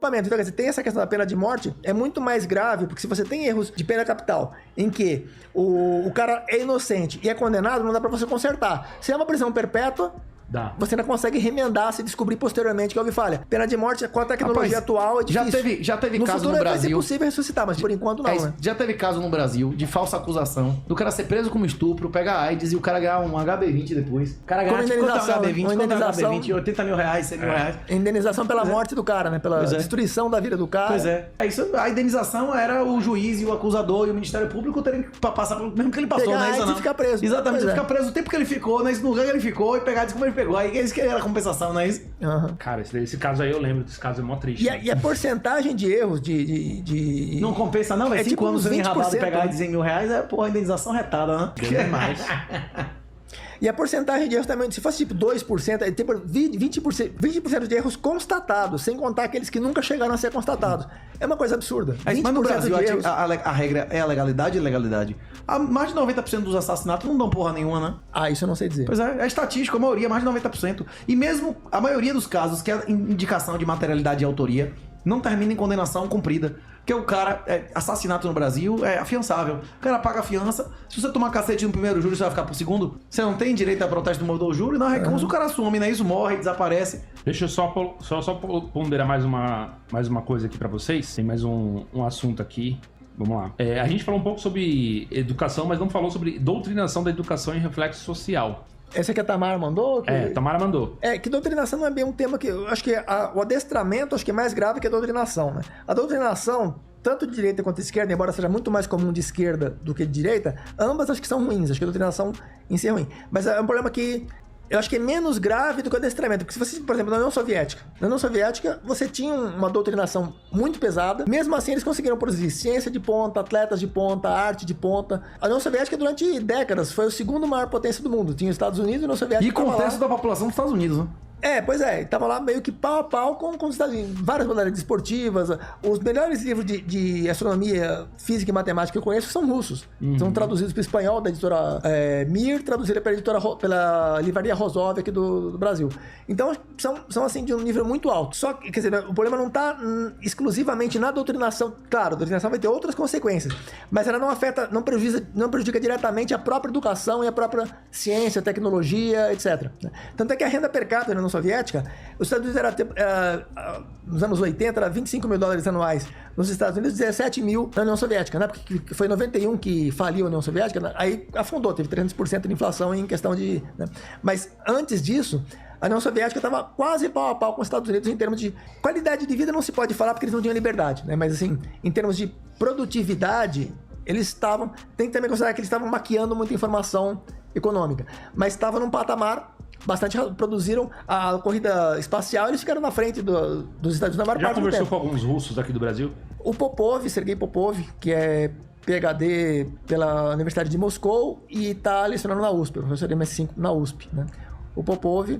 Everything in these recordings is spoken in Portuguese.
Então, quer dizer, tem essa questão da pena de morte, é muito mais grave, porque se você tem erros de pena capital, em que o cara é inocente e é condenado, não dá pra você consertar. Se é uma prisão perpétua, você ainda consegue remendar se descobrir posteriormente que houve falha. Pena de morte, com a tecnologia atual, é difícil. Já teve no caso futuro no Brasil. Vai ser possível ressuscitar, mas por enquanto não, né? Já teve caso no Brasil de falsa acusação, do cara ser preso como estupro, pegar AIDS e o cara ganhar um HB20 depois. O cara ganhar tipo, HB20, 80 mil reais, 100 mil reais. Indenização pela morte do cara, né? Pela destruição da vida do cara. Pois é. Isso, a indenização era o juiz e o acusador e o Ministério Público terem que passar pelo mesmo que ele passou, né? Isso não. Ficar preso. Exatamente, ficar preso o tempo que ele ficou, né? Isso no ganho ele ficou e pegar como ele pegou. Aí isso que era compensação, não é isso? Cara, esse caso aí eu lembro, esse caso é mó triste. E a porcentagem de erros Não compensa não, velho. 5 tipo anos sendo enrabado e pegar de 100 mil reais é, porra, indenização retada, né? Demais. E a porcentagem de erros também, se fosse tipo 2%, é tipo 20% de erros constatados, sem contar aqueles que nunca chegaram a ser constatados. É uma coisa absurda. Mas no Brasil a regra é a legalidade e a ilegalidade. Mais de 90% dos assassinatos não dão porra nenhuma, né? Isso eu não sei dizer. Pois é estatístico, a maioria, mais de 90%. E mesmo a maioria dos casos, que é indicação de materialidade e autoria, não termina em condenação cumprida. Porque o cara, assassinato no Brasil é afiançável. O cara paga a fiança. Se você tomar cacete no primeiro júri, você vai ficar pro segundo. Você não tem direito a protesto do modo do júri, não recurso, o cara assume, né? Isso morre, desaparece. Deixa eu só ponderar mais uma coisa aqui pra vocês. Tem mais um assunto aqui. Vamos lá. A gente falou um pouco sobre educação, mas não falou sobre doutrinação da educação e reflexo social. Essa que a Tamara mandou? Tamara mandou. Que doutrinação não é bem um tema que... Eu acho que o adestramento acho que é mais grave que a doutrinação, né? A doutrinação, tanto de direita quanto de esquerda, embora seja muito mais comum de esquerda do que de direita, ambas acho que são ruins. Acho que a doutrinação em si é ruim. Mas é um problema que... Eu acho que é menos grave do que o adestramento. Porque se você, por exemplo, na União Soviética, você tinha uma doutrinação muito pesada. Mesmo assim, eles conseguiram produzir ciência de ponta, atletas de ponta, arte de ponta. A União Soviética, durante décadas, foi o segundo maior potência do mundo. Tinha os Estados Unidos e a União Soviética. E com o terço da população dos Estados Unidos, né? Pois é, tava lá meio que pau a pau com os Estados Unidos, várias modalidades esportivas. Os melhores livros de astronomia, física e matemática que eu conheço são russos. São traduzidos para o espanhol da editora Mir, traduzidos pela livraria Rosov aqui do Brasil. Então, são assim, de um nível muito alto. Só que, quer dizer, o problema não está exclusivamente na doutrinação. Claro, a doutrinação vai ter outras consequências, mas ela não prejudica diretamente a própria educação e a própria ciência, tecnologia, etc. Tanto é que a renda per capita na União Soviética, os Estados Unidos nos anos 80 era 25 mil dólares anuais, nos Estados Unidos 17 mil na União Soviética, né? Porque foi em 91 que faliu a União Soviética, aí afundou, teve 300% de inflação em questão de... Né? Mas antes disso, a União Soviética estava quase pau a pau com os Estados Unidos em termos de qualidade de vida, não se pode falar porque eles não tinham liberdade, né? Mas assim, em termos de produtividade, eles estavam... Tem que também considerar que eles estavam maquiando muita informação econômica, mas estavam num patamar bastante... Produziram a corrida espacial, eles ficaram na frente dos Estados Unidos na maior parte do tempo. Já conversou com alguns russos aqui do Brasil? O Popov, Sergei Popov, que é PhD pela Universidade de Moscou e está lecionando na USP, professor de MS5 na USP, né? O Popov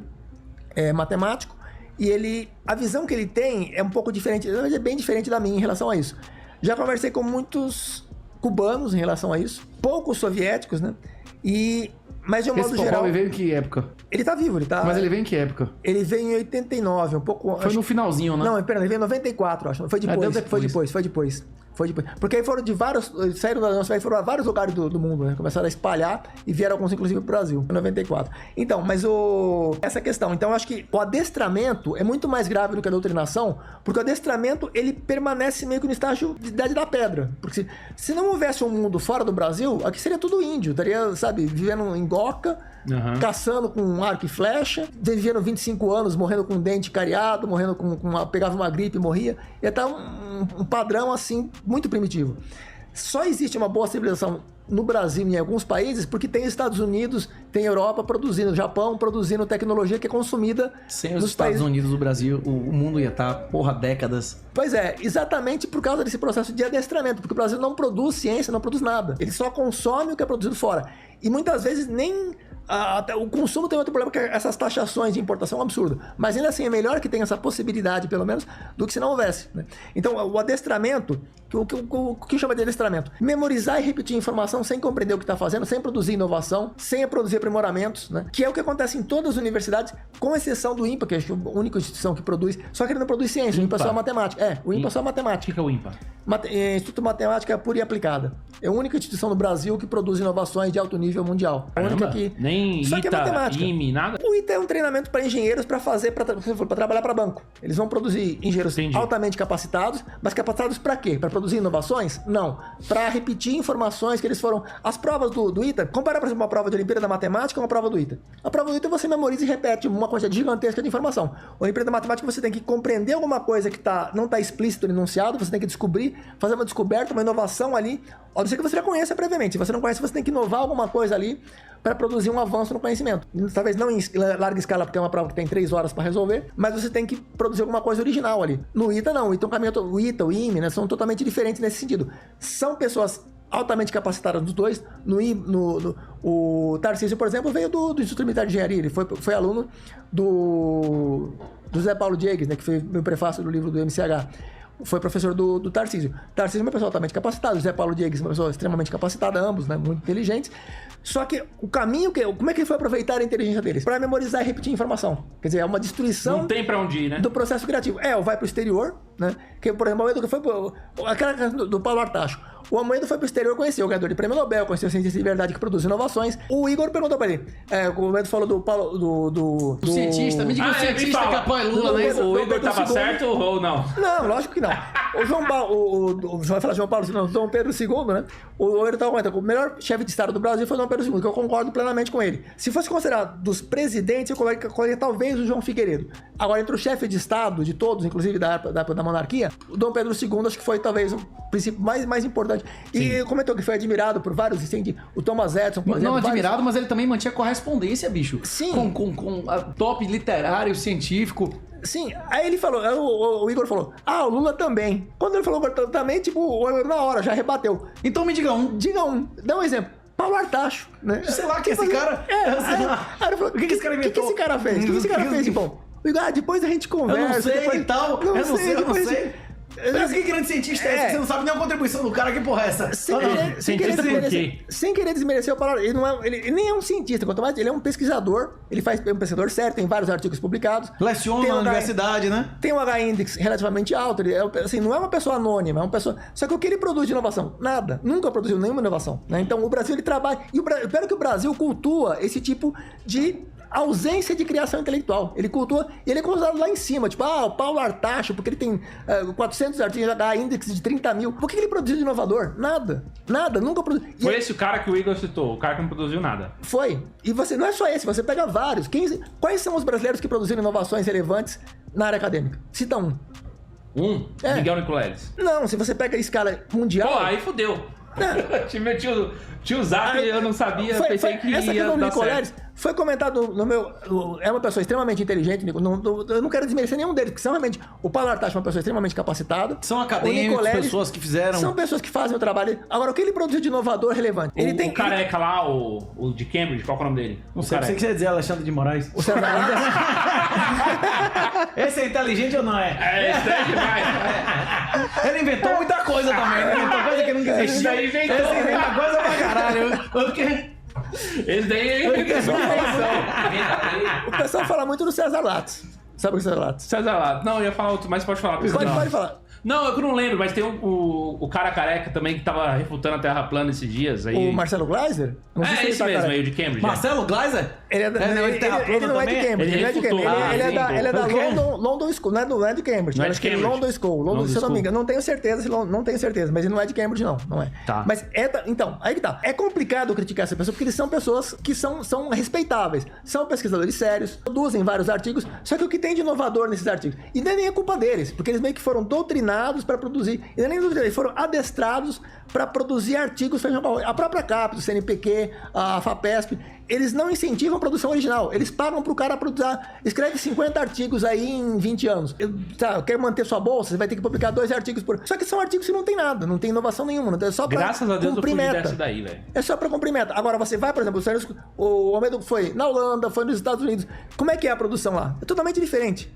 é matemático e a visão que ele tem é um pouco diferente, é bem diferente da minha em relação a isso. Já conversei com muitos cubanos em relação a isso, poucos soviéticos, né? Mas de um modo geral... Ele veio em que época? Ele tá vivo, ele tá... Mas ele veio em que época? Ele veio em 89, um pouco... Foi no finalzinho, né? Não, pera, ele veio em 94, acho. Foi depois. Porque aí foram saíram da União Soviética, foram a vários lugares do mundo, né? Começaram a espalhar e vieram alguns, inclusive, pro Brasil, em 94. Então, mas essa questão. Então, eu acho que o adestramento é muito mais grave do que a doutrinação, porque o adestramento, ele permanece meio que no estágio de idade da pedra. Porque se não houvesse um mundo fora do Brasil, aqui seria tudo índio. Estaria, sabe, vivendo em Goca, caçando com arco e flecha, vivendo 25 anos, morrendo com dente cariado, morrendo pegava uma gripe e morria. Ia estar um padrão, assim, muito primitivo. Só existe uma boa civilização no Brasil e em alguns países porque tem Estados Unidos, tem Europa produzindo, Japão produzindo tecnologia que é consumida sem os Estados Unidos, o Brasil, o mundo ia estar, décadas. Pois é, exatamente por causa desse processo de adestramento, porque o Brasil não produz ciência, não produz nada. Ele só consome o que é produzido fora. E muitas vezes nem... o consumo tem outro problema, que essas taxações de importação é um absurdo. Mas ainda assim é melhor que tenha essa possibilidade, pelo menos, do que se não houvesse, né? Então o adestramento, O que chama de adestramento? Memorizar e repetir informação sem compreender o que está fazendo, sem produzir inovação, sem produzir aprimoramentos, né? Que é o que acontece em todas as universidades, com exceção do INPA, que é a única instituição que produz, só que ele não produz ciência, o INPA é só matemática. O INPA é só matemática. O que é o INPA? Instituto de Matemática Pura e Aplicada. É a única instituição no Brasil que produz inovações de alto nível mundial. A única que... Nem só ITA, que é matemática. IME, nada? O ITA é um treinamento para engenheiros para trabalhar para banco. Eles vão produzir engenheiros altamente capacitados, mas capacitados para quê? Para produzir inovações? Não. Para repetir informações que eles foram... As provas do ITA, compara, por exemplo, uma prova de Olimpíada da Matemática com uma prova do ITA. A prova do ITA você memoriza e repete uma quantidade gigantesca de informação. A Olimpíada da Matemática você tem que compreender alguma coisa que não está explícito no enunciado, você tem que descobrir, fazer uma descoberta, uma inovação ali. A não ser que você já conheça previamente. Se você não conhece, você tem que inovar alguma coisa ali para produzir um avanço no conhecimento. Talvez não em larga escala, porque é uma prova que tem 3 horas para resolver, mas você tem que produzir alguma coisa original ali. No ITA, não. O ITA, o ITA, o IME, né, são totalmente diferentes nesse sentido. São pessoas altamente capacitadas dos dois. O Tarcísio, por exemplo, veio do Instituto Militar de Engenharia. Ele foi aluno do José Paulo Diegues, né, que foi meu prefácio do livro do MCH. Foi professor do Tarcísio. Tarcísio é uma pessoa altamente capacitada, José Paulo Diegues é uma pessoa extremamente capacitada, ambos, né, muito inteligentes. Só que o caminho, como é que ele foi aproveitar a inteligência deles? Para memorizar e repetir informação. Quer dizer, é uma destruição... Não tem para onde ir, né? Do processo criativo. Ou vai para o exterior, né? Que, por exemplo, o Amoedo foi aquela do Paulo Artacho. O Amoedo foi para o exterior, conheceu o ganhador de prêmio Nobel, conheceu o cientista de verdade que produz inovações. O Igor perguntou para ele. O Amoedo falou do Paulo... Do cientista, me diga o cientista que apoia Lula, né? O Igor estava certo ou não? Não, lógico que não. O João Paulo... Vai falar João Paulo, não, Dom Pedro II, né? O Amoedo estava comentando. O melhor chefe de Estado do Brasil foi o Dom Pedro II, que eu concordo plenamente com ele. Se fosse considerado dos presidentes, eu colocaria talvez o João Figueiredo. Agora, entre o chefe de Estado, de todos, inclusive da monarquia, o Dom Pedro II acho que foi talvez o princípio mais importante. E comentou que foi admirado por vários, assim, o Thomas Edison, por exemplo. Não admirado, mas ele também mantinha correspondência, bicho. Sim. Com a top literário, científico. Sim, aí ele falou, o Igor falou, o Lula também. Quando ele falou também, tipo, na hora, já rebateu. Então me diga um. Diga um, dá um exemplo. Paulo Artacho, né? Sei lá, que esse cara... O que esse cara inventou? O que esse cara fez? O que esse cara fez de bom? Depois a gente conversa. Eu não sei depois... e tal. Eu não sei. Mas que grande cientista é esse? Você não sabe nem a contribuição do cara, que porra é essa? Sem querer desmerecer o Paulo. Ele nem é um cientista, quanto mais ele é um pesquisador. Ele é um pesquisador certo, tem vários artigos publicados. Leciona na universidade, né? Tem um H-index relativamente alto. Ele não é uma pessoa anônima, é uma pessoa... Só que o que ele produz de inovação? Nada. Nunca produziu nenhuma inovação, né? Então o Brasil, ele trabalha... E eu espero que o Brasil cultua esse tipo de ausência de criação intelectual. Ele cultua, e ele é considerado lá em cima, tipo, o Paulo Artacho, porque ele tem 400 artigos, dá índice de 30 mil. Por que ele produziu de inovador? Nada, nunca produziu. Foi esse o cara que o Igor citou, o cara que não produziu nada. Foi. E você não é só esse, você pega vários. Quais são os brasileiros que produziram inovações relevantes na área acadêmica? Cita um. Miguel Nicoleles. Não, se você pega a escala mundial... Pô, aí fudeu. Tinha o Zap, eu não sabia, pensei que essa ia questão do dar Nicoleles certo. foi comentado no meu... É uma pessoa extremamente inteligente, eu não quero desmerecer nenhum deles, porque são realmente... O Paulo Artacho é uma pessoa extremamente capacitada. São acadêmicos, pessoas que fizeram... São pessoas que fazem o trabalho. Agora, o que ele produziu de inovador relevante? O careca lá, o de Cambridge, qual é o nome dele? Não sei o que você quer dizer, Alexandre de Moraes. O César Landas. Esse é inteligente ou não é? Esse é demais. Ele inventou muita coisa também, né? Inventou coisa que nunca Esse existia. daí inventou. Esse inventa coisa pra caralho. Esse daí é invenção. O pessoal fala muito do César Lattes. Sabe o que é César Lattes? César lá. Não, eu ia falar outro, mas pode falar. Pode falar. Não, eu não lembro, mas tem o cara careca também que tava refutando a Terra plana esses dias. Aí... O Marcelo Gleiser? Não sei se esse tá mesmo, careca. aí, o de Cambridge. Marcelo Gleiser? Ele não é de Cambridge. Ele Ele não é de Cambridge. Ele é da London School. Não é de Cambridge. Não é de Cambridge. London School. Se eu não me engano, não tenho certeza, mas ele não é de Cambridge, não é. Tá. Mas então, aí que tá. É complicado criticar essa pessoa, porque eles são pessoas que são respeitáveis. São pesquisadores sérios, produzem vários artigos, só que o que tem de inovador nesses artigos? E nem é culpa deles, porque eles meio que foram doutrinados para produzir. E nem eles foram adestrados para produzir artigos. A própria CAPES, o CNPq, a FAPESP, eles não incentivam a produção original. Eles pagam pro cara produzir. Escreve 50 artigos aí em 20 anos. Quer manter sua bolsa? Você vai ter que publicar 2 artigos por... Só que são artigos que não tem nada, não tem inovação nenhuma. É só pra Graças a Deus cumprir eu fugi meta. dessa daí, velho. É só pra cumprir meta. Agora você vai, por exemplo, o Amoedo foi na Holanda, foi nos Estados Unidos. Como é que é a produção lá? É totalmente diferente.